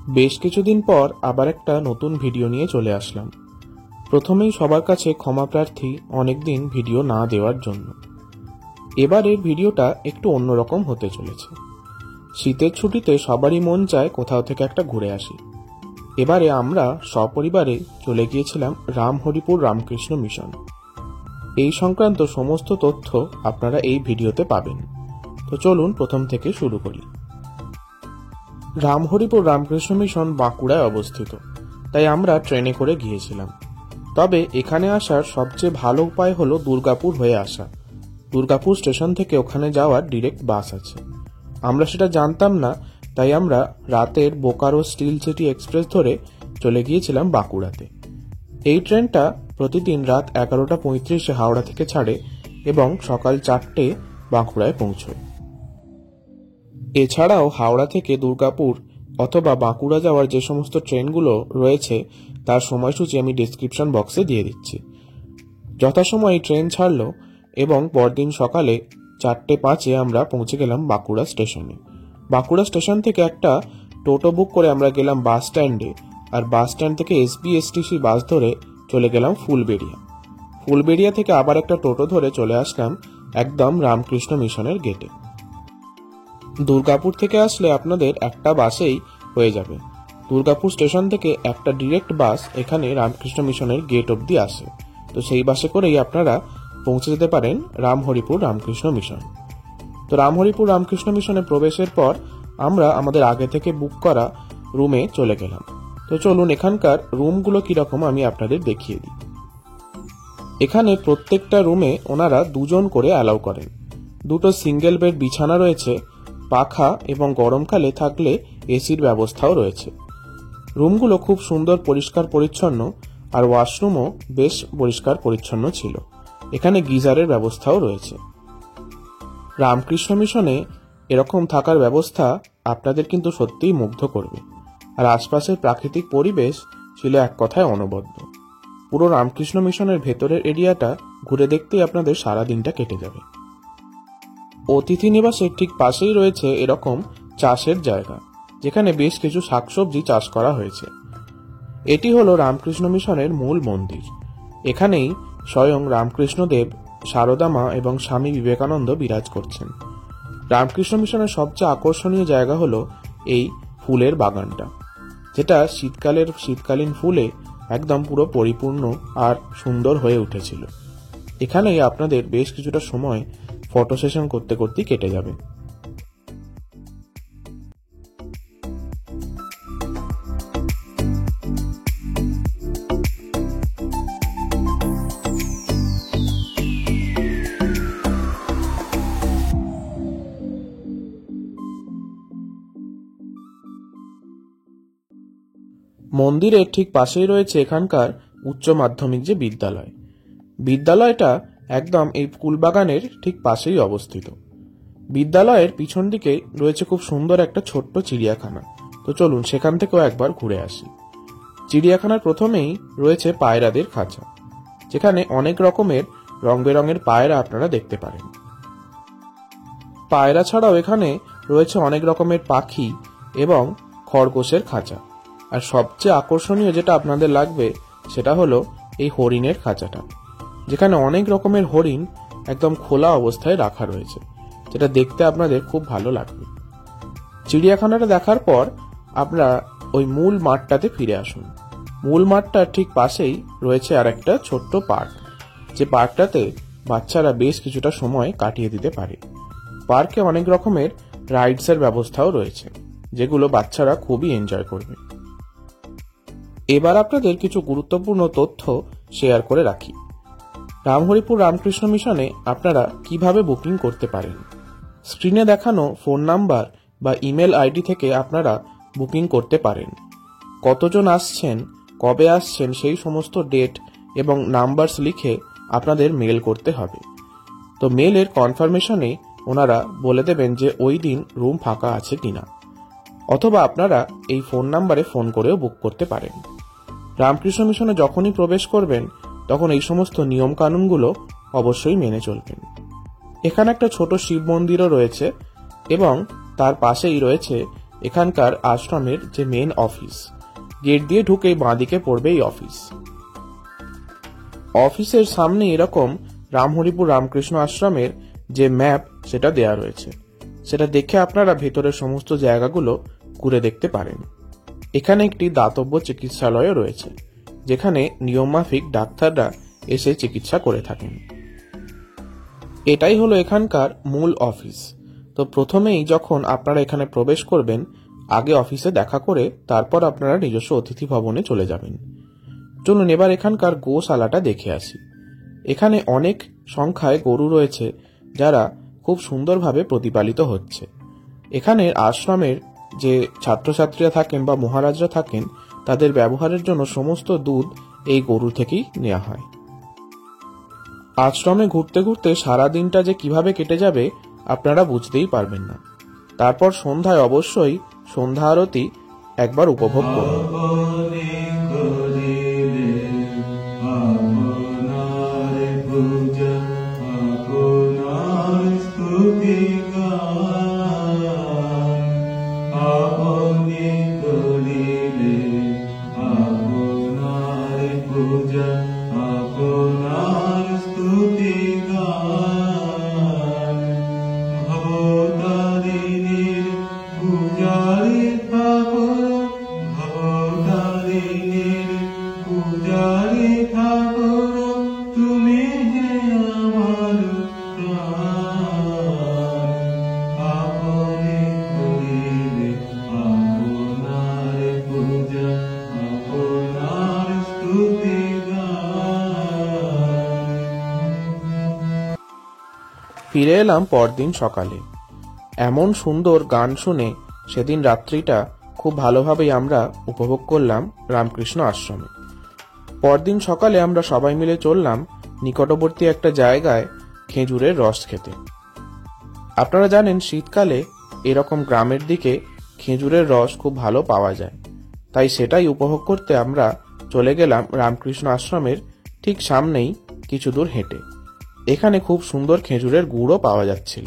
বেশ কিছুদিন পর আবার একটা নতুন ভিডিও নিয়ে চলে আসলাম। প্রথমেই সবার কাছে ক্ষমা প্রার্থী অনেকদিন ভিডিও না দেওয়ার জন্য। এবারের ভিডিওটা একটু অন্যরকম হতে চলেছে। শীতের ছুটিতে সবারই মন চায় কোথাও থেকে একটা ঘুরে আসি। এবারে আমরা সপরিবারে চলে গিয়েছিলাম রামহরিপুর রামকৃষ্ণ মিশন। এই সংক্রান্ত সমস্ত তথ্য আপনারা এই ভিডিওতে পাবেন। তো চলুন প্রথম থেকে শুরু করি। রামহরিপুর রামকৃষ্ণ মিশন বাঁকুড়ায় অবস্থিত, তাই আমরা ট্রেনে করে গিয়েছিলাম। তবে এখানে আসার সবচেয়ে ভালো উপায় হলো দুর্গাপুর হয়ে আসা। দুর্গাপুর স্টেশন থেকে ওখানে যাওয়ার ডিরেক্ট বাস আছে। আমরা সেটা জানতাম না, তাই আমরা রাতের বোকারো স্টিল সিটি এক্সপ্রেস ধরে চলে গিয়েছিলাম বাঁকুড়াতে। এই ট্রেনটা প্রতিদিন রাত 11:35 হাওড়া থেকে ছাড়ে এবং সকাল 4টে বাঁকুড়ায় পৌঁছয়। এছাড়াও হাওড়া থেকে দুর্গাপুর অথবা বাঁকুড়া যাওয়ার যে সমস্ত ট্রেনগুলো রয়েছে তার সময়সূচি আমি ডেসক্রিপশন বক্সে দিয়ে দিচ্ছি। যথাসময়ে ট্রেন ছাড়লো এবং পরদিন সকালে 4:05 আমরা পৌঁছে গেলাম বাঁকুড়া স্টেশনে। বাঁকুড়া স্টেশন থেকে একটা টোটো বুক করে আমরা গেলাম বাস স্ট্যান্ডে, আর বাস স্ট্যান্ড থেকে SBSTC বাস ধরে চলে গেলাম ফুলবেড়িয়া। ফুলবেড়িয়া থেকে আবার একটা টোটো ধরে চলে আসলাম একদম রামকৃষ্ণ মিশনের গেটে। দুর্গাপুর থেকে আসলে আপনাদের একটা বাসেই হয়ে যাবে। দুর্গাপুর স্টেশন থেকে একটা ডিরেক্ট বাস এখানে রামকৃষ্ণ মিশনের গেট অবধি আসে, তো সেই বাসে করেই আপনারা পৌঁছে যেতে পারেন রামহরিপুর রামকৃষ্ণ মিশন। তো রামহরিপুর রামকৃষ্ণ মিশনে প্রবেশের পর আমরা আমাদের আগে থেকে বুক করা রুমে চলে গেলাম। তো চলুন এখানকার রুমগুলো কিরকম আমি আপনাদের দেখিয়ে দিই। এখানে প্রত্যেকটা রুমে ওনারা 2 জন করে অ্যালাউ করেন। 2টো সিঙ্গেল বেড বিছানা রয়েছে, পাখা এবং গরমকালে থাকলে এসির ব্যবস্থাও রয়েছে। রুমগুলো খুব সুন্দর পরিষ্কার পরিচ্ছন্ন, আর ওয়াশরুমও বেশ পরিষ্কার পরিচ্ছন্ন ছিল। এখানে গিজারের ব্যবস্থাও রয়েছে। রামকৃষ্ণ মিশনে এরকম থাকার ব্যবস্থা আপনাদের কিন্তু সত্যিই মুগ্ধ করবে, আর আশপাশের প্রাকৃতিক পরিবেশ ছিল এক কথায় অনবদ্য। পুরো রামকৃষ্ণ মিশনের ভেতরের এরিয়াটা ঘুরে দেখতেই আপনাদের সারা দিনটা কেটে যাবে। অতিথি নিবাসের ঠিক পাশেই রয়েছে এরকম চাষের জায়গা, যেখানে বেশ কিছু শাকসবজি চাষ করা হয়েছে। এটি হলো রামকৃষ্ণ মিশনের মূল মন্দির। এখানেই স্বয়ং রামকৃষ্ণদেব, সারদা মা এবং স্বামী বিবেকানন্দ বিরাজ করছেন। রামকৃষ্ণ মিশনের সবচেয়ে আকর্ষণীয় জায়গা হলো এই ফুলের বাগানটা, যেটা শীতকালীন ফুলে একদম পুরো পরিপূর্ণ আর সুন্দর হয়ে উঠেছিল। এখানেই আপনাদের বেশ কিছুটা সময় ফটো সেশন করতে করতেই কেটে যাবে। মন্দিরের ঠিক পাশেই রয়েছে এখানকার উচ্চ মাধ্যমিক যে বিদ্যালয়। বিদ্যালয়টা একদম এই ফুলবাগানের ঠিক পাশেই অবস্থিত। বিদ্যালয়ের পিছন দিকে রয়েছে খুব সুন্দর একটা ছোট্ট চিড়িয়াখানা। তো চলুন সেখান থেকেও একবার ঘুরে আসি। চিড়িয়াখানার প্রথমেই রয়েছে পায়রাদের খাঁচা, যেখানে অনেক রকমের রং বেরঙের পায়রা আপনারা দেখতে পারেন। পায়রা ছাড়াও এখানে রয়েছে অনেক রকমের পাখি এবং খরগোশের খাঁচা। আর সবচেয়ে আকর্ষণীয় যেটা আপনাদের লাগবে সেটা হলো এই হরিণের খাঁচাটা, যেখানে অনেক রকমের হরিণ একদম খোলা অবস্থায় রাখা রয়েছে, যেটা দেখতে আপনাদের খুব ভালো লাগবে। চিড়িয়াখানাটা দেখার পর আপনারা ওই মূল মাঠটাতে ফিরে আসুন। মূল মাঠটার ঠিক পাশেই রয়েছে আর একটা ছোট্ট পার্ক, যে পার্কটাতে বাচ্চারা বেশ কিছুটা সময় কাটিয়ে দিতে পারে। পার্কে অনেক রকমের রাইডসের ব্যবস্থাও রয়েছে, যেগুলো বাচ্চারা খুবই এনজয় করবে। এবার আপনাদের কিছু গুরুত্বপূর্ণ তথ্য শেয়ার করে রাখি। রামহরিপুর রামকৃষ্ণ মিশনে আপনারা কিভাবে বুকিং করতে পারেন। স্ক্রিনে দেখানো ফোন নাম্বার বা ইমেল আইডি থেকে আপনারা বুকিং করতে পারেন। কতজন আসছেন, কবে আসছেন সেই সমস্ত ডেট এবং নাম্বারস লিখে আপনাদের মেল করতে হবে। তো মেলের কনফার্মেশনে ওনারা বলে দেবেন যে ওই দিন রুম ফাঁকা আছে কিনা, অথবা আপনারা এই ফোন নাম্বারে ফোন করেও বুক করতে পারেন। রামকৃষ্ণ মিশনে যখনই প্রবেশ করবেন তখন এই সমস্ত নিয়ম কানুনগুলো অবশ্যই মেনে চলবেন। এখানে একটা ছোট শিব মন্দিরও রয়েছে এবং তার পাশেই রয়েছে এখানকার আশ্রমের যে মেন অফিস। গেট দিয়ে ঢুকে বাঁদিকে পড়বে এই অফিস। অফিসের সামনে এরকম রামহরিপুর রামকৃষ্ণ আশ্রমের যে ম্যাপ সেটা দেয়া রয়েছে, সেটা দেখে আপনারা ভেতরের সমস্ত জায়গাগুলো ঘুরে দেখতে পারেন। এখানে একটি দাতব্য চিকিৎসালয় রয়েছে, যেখানে নিয়মমাফিক ডাক্তাররা এসে চিকিৎসা করে থাকেন। এটাই হলো এখানকার মূল অফিস। তো প্রথমেই যখন আপনারা এখানে প্রবেশ করবেন, আগে অফিসে দেখা করে তারপর আপনারা নিজস্ব অতিথি ভবনে চলে যাবেন। চলুন এবার এখানকার গোশালাটা দেখে আসি। এখানে অনেক সংখ্যায় গরু রয়েছে, যারা খুব সুন্দরভাবে প্রতিপালিত হচ্ছে। এখানের আশ্রমের যে ছাত্রছাত্রীরা থাকেন বা মহারাজরা থাকেন, তাদের ব্যবহারের জন্য সমস্ত দুধ এই গরু থেকেই নেওয়া হয়। আশ্রমে ঘুরতে ঘুরতে সারা দিনটা যে কিভাবে কেটে যাবে আপনারা বুঝতেই পারবেন না। তারপর সন্ধ্যায় অবশ্যই সন্ধ্যা আরতি একবার উপভোগ করুন। ফিরে এলাম পরদিন সকালে। এমন সুন্দর গান শুনে সেদিন রাত্রিটা খুব ভালোভাবেই আমরা উপভোগ করলাম রামকৃষ্ণ আশ্রমে। পরদিন সকালে আমরা সবাই মিলে চললাম নিকটবর্তী একটা জায়গায় খেজুরের রস খেতে। আপনারা জানেন শীতকালে এরকম গ্রামের দিকে খেজুরের রস খুব ভালো পাওয়া যায়, তাই সেটাই উপভোগ করতে আমরা চলে গেলাম রামকৃষ্ণ আশ্রমের ঠিক সামনেই কিছু দূর হেঁটে। এখানে খুব সুন্দর খেজুরের গুড়ও পাওয়া যাচ্ছিল,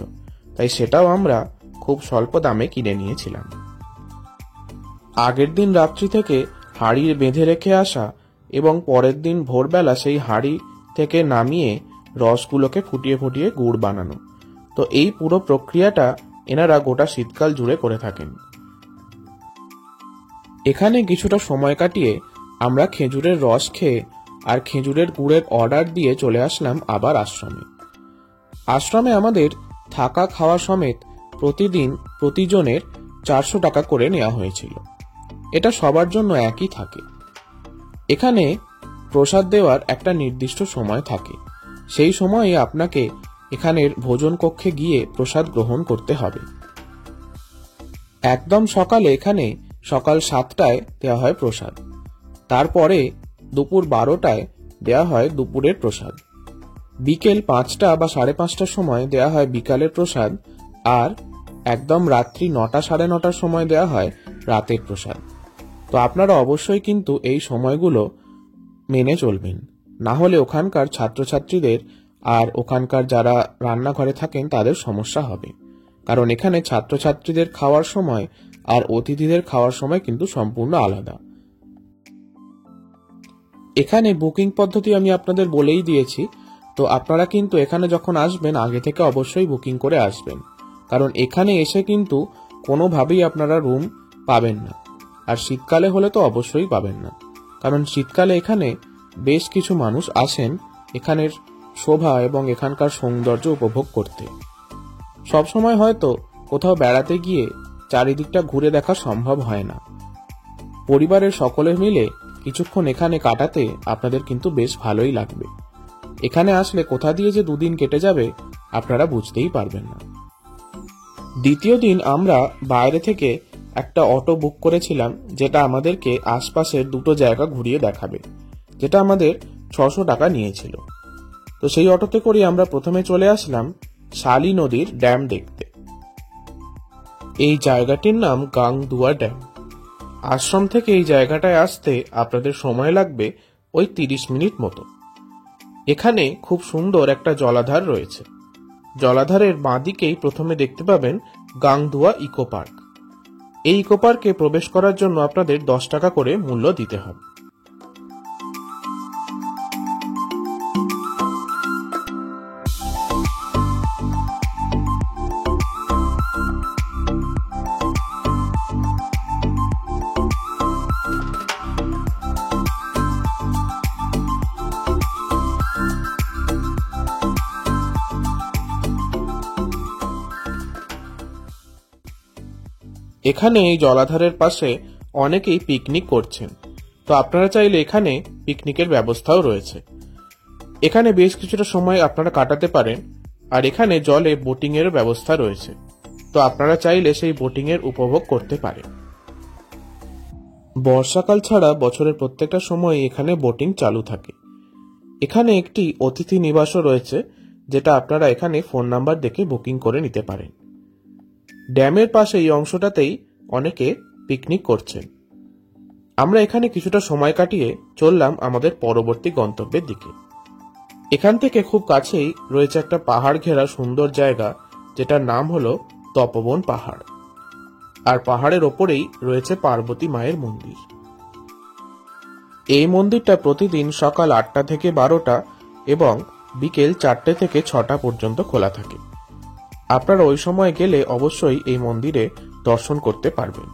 তাই সেটাও আমরা খুব স্বল্প দামে কিনে নিয়েছিলাম। আগের দিন রাত্রি থেকে হাঁড়ি বেঁধে রেখে আসা এবং পরের দিন ভোরবেলা সেই হাঁড়ি থেকে নামিয়ে রসগুলোকে ফুটিয়ে ফুটিয়ে গুড় বানানো, তো এই পুরো প্রক্রিয়াটা এনারা গোটা শীতকাল জুড়ে করে থাকেন। এখানে কিছুটা সময় কাটিয়ে আমরা খেজুরের রস খেয়ে আর খেজুরের গুড়ের অর্ডার দিয়ে চলে আসলাম আবার আশ্রমে। আশ্রমে আমাদের থাকা খাওয়া সমেত প্রতিদিন প্রতিজনের 400 টাকা করে নেওয়া হয়েছিল। এটা সবার জন্য একই থাকে। এখানে প্রসাদ দেওয়ার একটা নির্দিষ্ট সময় থাকে, সেই সময়ে আপনাকে এখানের ভোজন কক্ষে গিয়ে প্রসাদ গ্রহণ করতে হবে। একদম সকালে এখানে সকাল 7টায় দেওয়া হয় প্রসাদ, তারপরে দুপুর 12টায় দেওয়া হয় দুপুরের প্রসাদ, বিকেল 5টা বা 5:30টার সময় দেওয়া হয় বিকালের প্রসাদ, আর একদম রাত্রি 9টা 9:30টার সময় দেওয়া হয় রাতের প্রসাদ। তো আপনারা অবশ্যই কিন্তু এই সময়গুলো মেনে চলবেন, না হলে ওখানকার ছাত্রছাত্রীদের আর ওখানকার যারা রান্নাঘরে থাকেন তাদের সমস্যা হবে, কারণ এখানে ছাত্রছাত্রীদের খাওয়ার সময় আর অতিথিদের খাওয়ার সময় কিন্তু সম্পূর্ণ আলাদা। এখানে বুকিং পদ্ধতি আমি আপনাদের বলেই দিয়েছি, তো আপনারা কিন্তু এখানে যখন আসবেন আগে থেকে অবশ্যই বুকিং করে আসবেন, কারণ এখানে এসে কিন্তু কোনোভাবেই আপনারা রুম পাবেন না, আর শীতকালে হলে তো অবশ্যই পাবেন না, কারণ শীতকালে এখানে বেশ কিছু মানুষ আসেন এখানের শোভা এবং এখানকার সৌন্দর্য উপভোগ করতে। সবসময় হয়তো কোথাও বেড়াতে গিয়ে চারিদিকটা ঘুরে দেখা সম্ভব হয় না। পরিবারের সকলে মিলে কিছুক্ষণ এখানে কাটাতে আপনাদের কিন্তু বেশ ভালোই লাগবে। এখানে আসলে কোথা দিয়ে যে দুদিন কেটে যাবে আপনারা বুঝতেই পারবেন না। দ্বিতীয় দিন আমরা বাইরে থেকে একটা অটো বুক করেছিলাম, যেটা আমাদেরকে আশপাশের দুটো জায়গা ঘুরিয়ে দেখাবে, যেটা আমাদের 600 টাকা নিয়েছিল। তো সেই অটোতে করে আমরা প্রথমে চলে আসলাম শালি নদীর ড্যাম দেখতে। এই জায়গাটির নাম গাংদুয়া ড্যাম। আশ্রম থেকে এই জায়গাটায় আসতে আপনাদের সময় লাগবে ওই 30 মিনিট মতো। এখানে খুব সুন্দর একটা জলাধার রয়েছে। জলাধারের বাঁ দিকেই প্রথমে দেখতে পাবেন গাংদুয়া ইকো পার্ক। এই ইকো পার্কে প্রবেশ করার জন্য আপনাদের 10 টাকা করে মূল্য দিতে হবে। এখানে এই জলাধারের পাশে অনেকেই পিকনিক করছেন, তো আপনারা চাইলে এখানে পিকনিকের ব্যবস্থাও রয়েছে। এখানে বেশ কিছুটা সময় আপনারা কাটাতে পারেন, আর এখানে জলে বোটিং এর ব্যবস্থা রয়েছে, তো আপনারা চাইলে সেই বোটিং এর উপভোগ করতে পারেন। বর্ষাকাল ছাড়া বছরের প্রত্যেকটা সময় এখানে বোটিং চালু থাকে। এখানে একটি অতিথি নিবাসও রয়েছে, যেটা আপনারা এখানে ফোন নাম্বার দেখে বুকিং করে নিতে পারেন। ড্যামের পাশে এই অংশটাতেই অনেকে পিকনিক করছেন। আমরা এখানে কিছুটা সময় কাটিয়ে চললাম আমাদের পরবর্তী গন্তব্যের দিকে। এখান থেকে খুব কাছেই রয়েছে একটা পাহাড় ঘেরা সুন্দর জায়গা, যেটার নাম হলো তপবন পাহাড়। আর পাহাড়ের ওপরেই রয়েছে পার্বতী মায়ের মন্দির। এই মন্দিরটা প্রতিদিন সকাল 8টা থেকে 12টা এবং বিকেল 4টে থেকে 6টা পর্যন্ত খোলা থাকে। আপনারা ওই সময় গেলে অবশ্যই এই মন্দিরে দর্শন করতে পারবেন।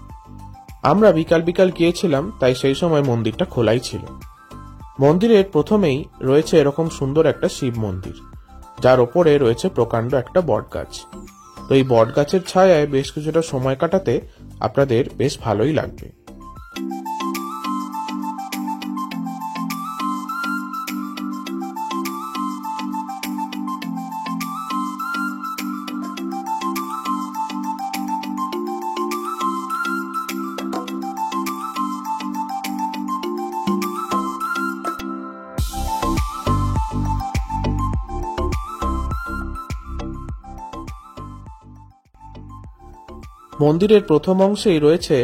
আমরা বিকাল বিকাল গিয়েছিলাম, তাই সেই সময় মন্দিরটা খোলাই ছিল। মন্দিরের প্রথমেই রয়েছে এরকম সুন্দর একটা শিব মন্দির, যার ওপরে রয়েছে প্রকাণ্ড একটা বটগাছ। তো এই বটগাছের ছায়ায় বেশ কিছুটা সময় কাটাতে আপনাদের বেশ ভালোই লাগবে। মন্দিরের প্রথম অংশেই রয়েছে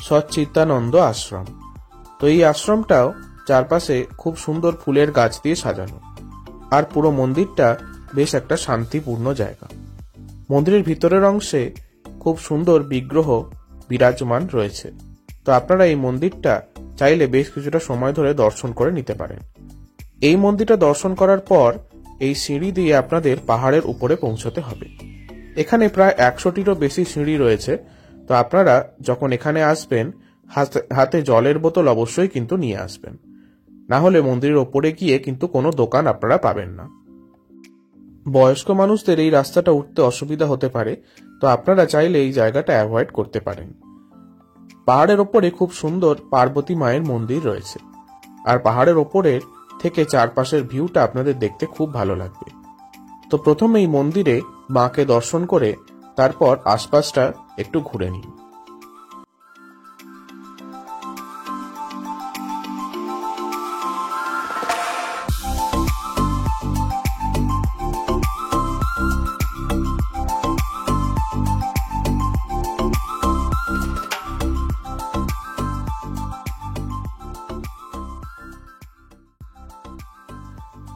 সচ্চিদানন্দ আশ্রম। তো এই আশ্রমটাও চারপাশে খুব সুন্দর ফুলের গাছ দিয়ে সাজানো, আর পুরো মন্দিরটা বেশ একটা শান্তিপূর্ণ জায়গা। মন্দিরের ভিতরের অংশে খুব সুন্দর বিগ্রহ বিরাজমান রয়েছে, তো আপনারা এই মন্দিরটা চাইলে বেশ কিছুটা সময় ধরে দর্শন করে নিতে পারেন। এই মন্দিরটা দর্শন করার পর এই সিঁড়ি দিয়ে আপনাদের পাহাড়ের উপরে পৌঁছতে হবে। এখানে প্রায় 100টিরও বেশি সিঁড়ি রয়েছে, তো আপনারা যখন এখানে আসবেন হাতে জলের বোতল অবশ্যই কিন্তু নিয়ে আসবেন, না হলে মন্দিরের ওপরে গিয়ে কিন্তু কোনো দোকান আপনারা পাবেন না। বয়স্ক মানুষদের এই রাস্তাটা উঠতে অসুবিধা হতে পারে, তো আপনারা চাইলে এই জায়গাটা অ্যাভয়েড করতে পারেন। পাহাড়ের ওপরে খুব সুন্দর পার্বতী মায়ের মন্দির রয়েছে, আর পাহাড়ের ওপরের থেকে চারপাশের ভিউটা আপনাদের দেখতে খুব ভালো লাগবে। তো প্রথমেই মন্দিরে মাকে দর্শন করে তারপর আশপাশটা একটু ঘুরে নিন।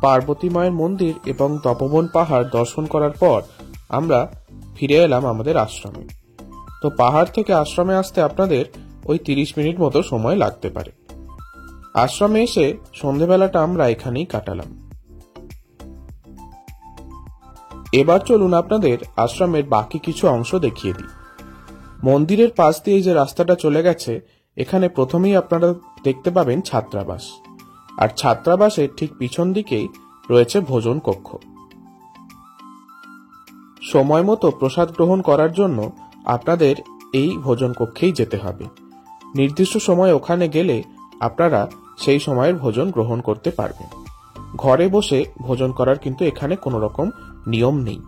পার্বতী মায়ের মন্দির এবং তপবন পাহাড় দর্শন করার পর আমরা ফিরে এলাম আমাদের আশ্রমে। তো পাহাড় থেকে আশ্রমে আসতে আপনাদের ওই 30 মিনিট মতো সময় লাগতে পারে। আশ্রমে এসে সন্ধেবেলাটা আমরা এখানেই কাটালাম। এবার চলুন আপনাদের আশ্রমের বাকি কিছু অংশ দেখিয়ে দিই। মন্দিরের পাশ দিয়ে যে রাস্তাটা চলে গেছে, এখানে প্রথমেই আপনারা দেখতে পাবেন ছাত্রাবাস, আর ছাত্রাবাসের ঠিক পিছন দিকেই রয়েছে ভোজন কক্ষ। সময় মতো প্রসাদ গ্রহণ করার জন্য আপনাদের এই ভোজন কক্ষেই যেতে হবে। নির্দিষ্ট সময় ওখানে গেলে আপনারা সেই সময়ের ভোজন গ্রহণ করতে পারবেন। ঘরে বসে ভোজন করার কিন্তু এখানে কোনো রকম নিয়ম নেই।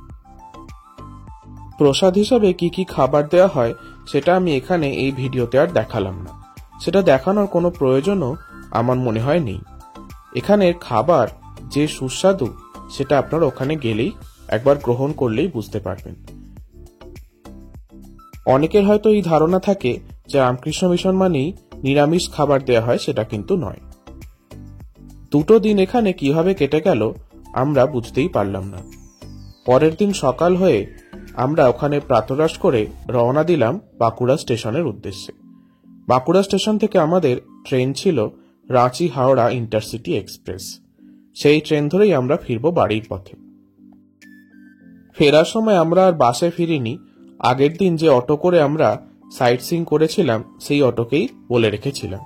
প্রসাদ হিসাবে কি কি খাবার দেওয়া হয় সেটা আমি এখানে এই ভিডিওতে আর দেখালাম না, সেটা দেখানোর কোনো প্রয়োজনও আমার মনে হয় নেই। এখানের খাবার যে সুস্বাদু সেটা আপনারা ওখানে গেলেই একবার গ্রহণ করলেই বুঝতে পারবেন। অনেকের হয়তো এই ধারণা থাকে যে রামকৃষ্ণ মিশন মানেই নিরামিষ খাবার দেয়া হয়, সেটা কিন্তু নয়। 2টো দিন এখানে কিভাবে কেটে গেল আমরা বুঝতেই পারলাম না। পরের দিন সকাল হয়ে আমরা ওখানে প্রাতরাশ করে রওনা দিলাম বাঁকুড়া স্টেশনের উদ্দেশ্যে। বাঁকুড়া স্টেশন থেকে আমাদের ট্রেন ছিল রাঁচি হাওড়া ইন্টারসিটি এক্সপ্রেস। সেই ট্রেন ধরেই আমরা ফিরব বাড়ির পথে। ফেরার সময় আমরা আর বাসে ফিরিনি, আগের দিন যে অটো করে আমরা সাইট সিইং করেছিলাম সেই অটোকেই বলে রেখেছিলাম।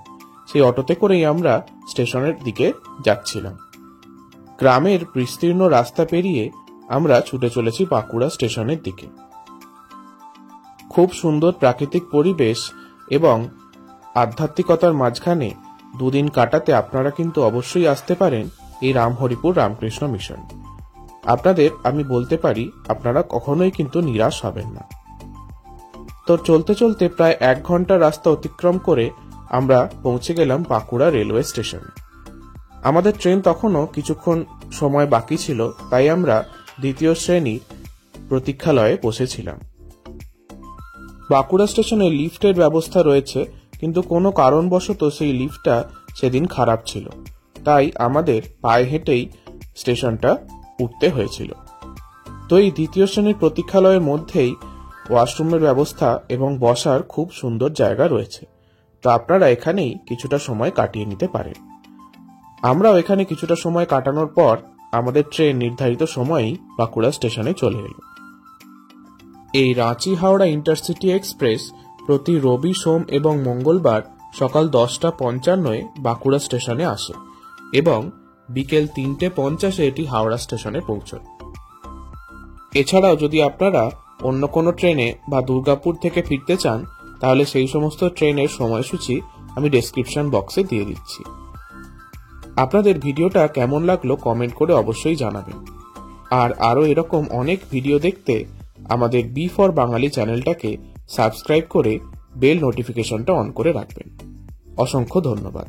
সেই অটোতে করেই আমরা স্টেশনের দিকে যাচ্ছিলাম। গ্রামের বিস্তীর্ণ রাস্তা পেরিয়ে আমরা ছুটে চলেছি বাঁকুড়া স্টেশনের দিকে। খুব সুন্দর প্রাকৃতিক পরিবেশ এবং আধ্যাত্মিকতার মাঝখানে দুদিন কাটাতে আপনারা কিন্তু অবশ্যই আসতে পারেন এই রামহরিপুর রামকৃষ্ণ মিশন। আপনাদের আমি বলতে পারি আপনারা কখনোই কিন্তু নিরাশ হবেন না। তো চলতে চলতে প্রায় 1 ঘন্টা রাস্তা অতিক্রম করে আমরা পৌঁছে গেলাম বাঁকুড়া রেলওয়ে স্টেশনে। আমাদের ট্রেন তখনও কিছুক্ষণ সময় বাকি ছিল, তাই আমরা দ্বিতীয় শ্রেণীর প্রতীক্ষালয়ে বসেছিলাম। বাঁকুড়া স্টেশনে লিফটের ব্যবস্থা রয়েছে, কিন্তু কোনো কারণবশত সেই লিফটটা সেদিন খারাপ ছিল, তাই আমাদের পায়ে হেঁটেই স্টেশনটা উঠতে হয়েছিল। তো এই দ্বিতীয় শ্রেণীর প্রতীক্ষালয়ের মধ্যেই ওয়াশরুমের ব্যবস্থা এবং বসার খুব সুন্দর জায়গা রয়েছে, তো আপনারা এখানেই কিছুটা সময় কাটিয়ে নিতে পারেন। আমরাও এখানে কিছুটা সময় কাটানোর পর আমাদের ট্রেন নির্ধারিত সময়েই বাঁকুড়া স্টেশনে চলে এলো। এই রাঁচি হাওড়া ইন্টারসিটি এক্সপ্রেস প্রতি রবি, সোম এবং মঙ্গলবার সকাল 10:55 বাঁকুড়া স্টেশনে আসে এবং বিকেল 3:50 এটি হাওড়া স্টেশনে পৌঁছয়। এছাড়াও যদি আপনারা অন্য কোনো ট্রেনে বা দুর্গাপুর থেকে ফিরতে চান, তাহলে সেই সমস্ত ট্রেনের সময়সূচি আমি ডেসক্রিপশন বক্সে দিয়ে দিচ্ছি। আপনাদের ভিডিওটা কেমন লাগলো কমেন্ট করে অবশ্যই জানাবেন। আর আরও এরকম অনেক ভিডিও দেখতে আমাদের বি ফর বাঙালি চ্যানেলটাকে সাবস্ক্রাইব করে বেল নোটিফিকেশনটা অন করে রাখবেন। অসংখ্য ধন্যবাদ।